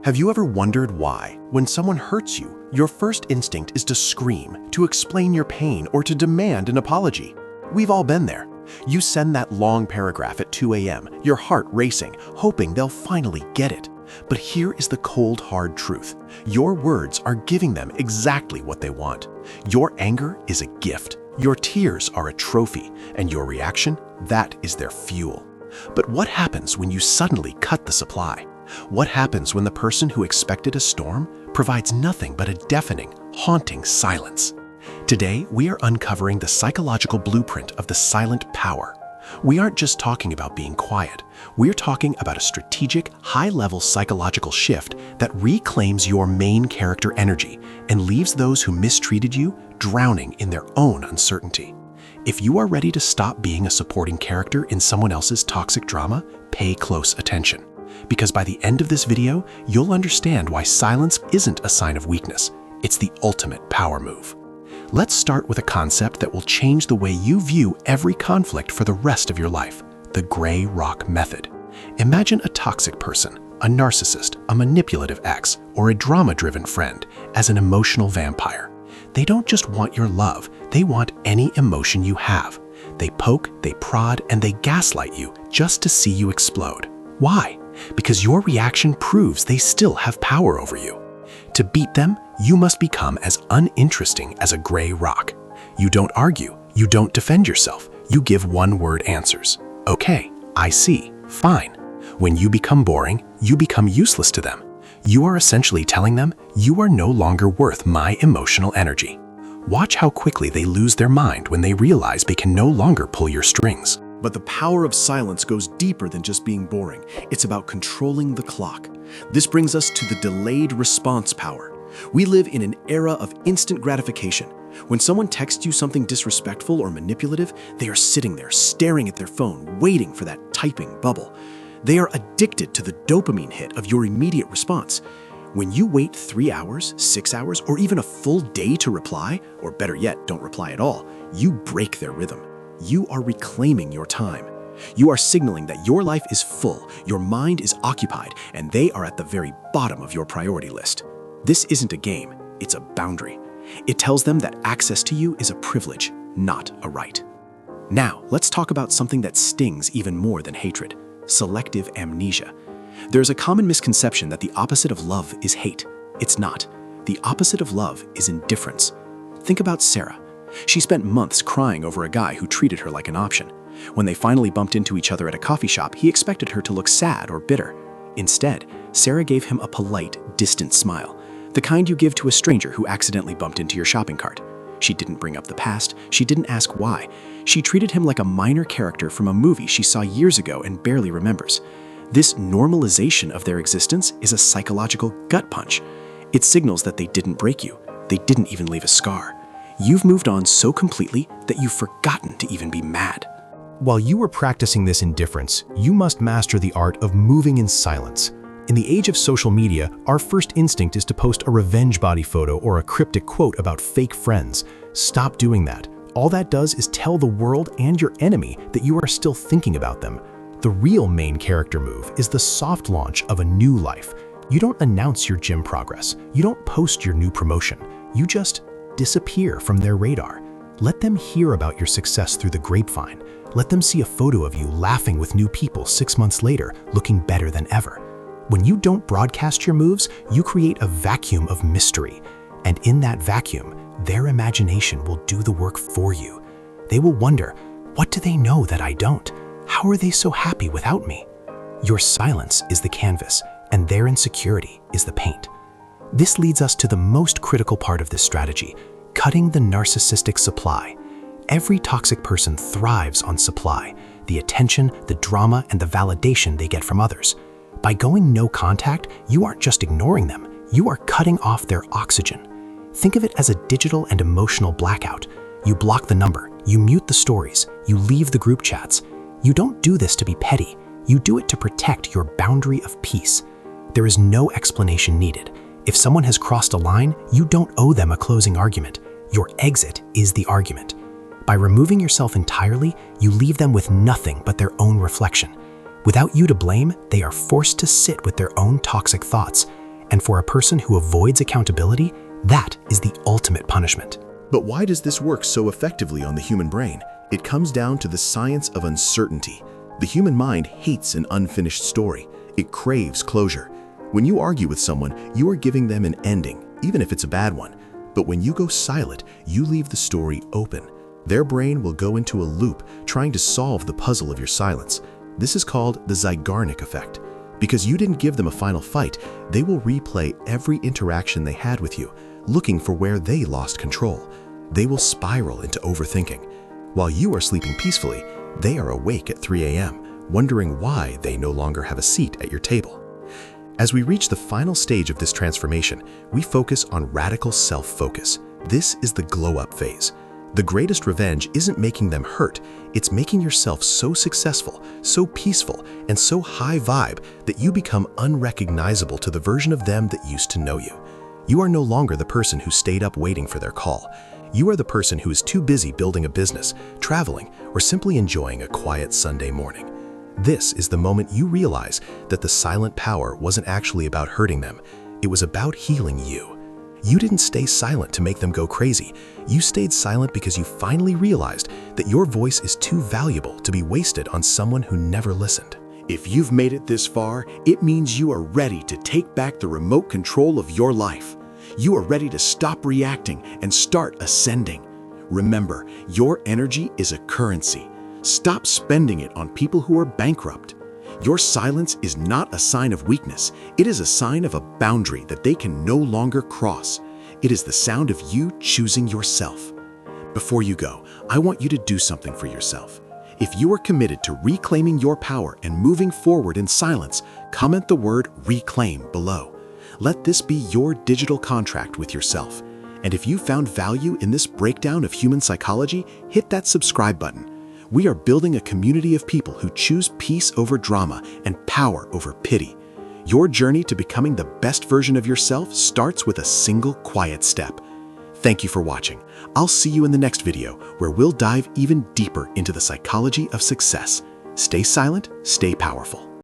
Have you ever wondered why, when someone hurts you, your first instinct is to scream, to explain your pain, or to demand an apology? We've all been there. You send that long paragraph at 2 a.m., your heart racing, hoping they'll finally get it. But here is the cold, hard truth. Your words are giving them exactly what they want. Your anger is a gift. Your tears are a trophy, and your reaction, that is their fuel. But what happens when you suddenly cut the supply? What happens when the person who expected a storm provides nothing but a deafening, haunting silence? Today, we are uncovering the psychological blueprint of the silent power. We aren't just talking about being quiet. We're talking about a strategic, high-level psychological shift that reclaims your main character energy and leaves those who mistreated you drowning in their own uncertainty. If you are ready to stop being a supporting character in someone else's toxic drama, pay close attention. Because by the end of this video, you'll understand why silence isn't a sign of weakness. It's the ultimate power move. Let's start with a concept that will change the way you view every conflict for the rest of your life: the gray rock method. Imagine a toxic person, a narcissist, a manipulative ex, or a drama-driven friend as an emotional vampire. They don't just want your love, they want any emotion you have. They poke, they prod, and they gaslight you just to see you explode. Why? Because your reaction proves they still have power over you. To beat them, you must become as uninteresting as a gray rock. You don't argue, you don't defend yourself, you give one-word answers. Okay, I see, fine. When you become boring, you become useless to them. You are essentially telling them you are no longer worth my emotional energy. Watch how quickly they lose their mind when they realize they can no longer pull your strings. But the power of silence goes deeper than just being boring. It's about controlling the clock. This brings us to the delayed response power. We live in an era of instant gratification. When someone texts you something disrespectful or manipulative, they are sitting there staring at their phone, waiting for that typing bubble. They are addicted to the dopamine hit of your immediate response. When you wait 3 hours, 6 hours, or even a full day to reply, or better yet, don't reply at all, you break their rhythm. You are reclaiming your time. You are signaling that your life is full, your mind is occupied, and they are at the very bottom of your priority list. This isn't a game, it's a boundary. It tells them that access to you is a privilege, not a right. Now, let's talk about something that stings even more than hatred: selective amnesia. There's a common misconception that the opposite of love is hate. It's not. The opposite of love is indifference. Think about Sarah. She spent months crying over a guy who treated her like an option. When they finally bumped into each other at a coffee shop, he expected her to look sad or bitter. Instead, Sarah gave him a polite, distant smile, the kind you give to a stranger who accidentally bumped into your shopping cart. She didn't bring up the past. She didn't ask why. She treated him like a minor character from a movie she saw years ago and barely remembers. This normalization of their existence is a psychological gut punch. It signals that they didn't break you. They didn't even leave a scar. You've moved on so completely that you've forgotten to even be mad. While you are practicing this indifference, you must master the art of moving in silence. In the age of social media, our first instinct is to post a revenge body photo or a cryptic quote about fake friends. Stop doing that. All that does is tell the world and your enemy that you are still thinking about them. The real main character move is the soft launch of a new life. You don't announce your gym progress. You don't post your new promotion. You just disappear from their radar. Let them hear about your success through the grapevine. Let them see a photo of you laughing with new people 6 months later, looking better than ever. When you don't broadcast your moves, you create a vacuum of mystery. And in that vacuum, their imagination will do the work for you. They will wonder, what do they know that I don't? How are they so happy without me? Your silence is the canvas, and their insecurity is the paint. This leads us to the most critical part of this strategy: cutting the narcissistic supply. Every toxic person thrives on supply, the attention, the drama, and the validation they get from others. By going no contact, you aren't just ignoring them, you are cutting off their oxygen. Think of it as a digital and emotional blackout. You block the number, you mute the stories, you leave the group chats. You don't do this to be petty, you do it to protect your boundary of peace. There is no explanation needed. If someone has crossed a line, you don't owe them a closing argument. Your exit is the argument. By removing yourself entirely, you leave them with nothing but their own reflection. Without you to blame, they are forced to sit with their own toxic thoughts. And for a person who avoids accountability, that is the ultimate punishment. But why does this work so effectively on the human brain? It comes down to the science of uncertainty. The human mind hates an unfinished story. It craves closure. When you argue with someone, you are giving them an ending, even if it's a bad one. But when you go silent, you leave the story open. Their brain will go into a loop trying to solve the puzzle of your silence. This is called the Zeigarnik effect. Because you didn't give them a final fight, they will replay every interaction they had with you, looking for where they lost control. They will spiral into overthinking. While you are sleeping peacefully, they are awake at 3 a.m., wondering why they no longer have a seat at your table. As we reach the final stage of this transformation, we focus on radical self-focus. This is the glow-up phase. The greatest revenge isn't making them hurt, it's making yourself so successful, so peaceful, and so high vibe that you become unrecognizable to the version of them that used to know you. You are no longer the person who stayed up waiting for their call. You are the person who is too busy building a business, traveling, or simply enjoying a quiet Sunday morning. This is the moment you realize that the silent power wasn't actually about hurting them. It was about healing you. You didn't stay silent to make them go crazy. You stayed silent because you finally realized that your voice is too valuable to be wasted on someone who never listened. If you've made it this far, it means you are ready to take back the remote control of your life. You are ready to stop reacting and start ascending. Remember, your energy is a currency. Stop spending it on people who are bankrupt. Your silence is not a sign of weakness. It is a sign of a boundary that they can no longer cross. It is the sound of you choosing yourself. Before you go, I want you to do something for yourself. If you are committed to reclaiming your power and moving forward in silence, comment the word "reclaim" below. Let this be your digital contract with yourself. And if you found value in this breakdown of human psychology, hit that subscribe button. We are building a community of people who choose peace over drama and power over pity. Your journey to becoming the best version of yourself starts with a single quiet step. Thank you for watching. I'll see you in the next video where we'll dive even deeper into the psychology of success. Stay silent, stay powerful.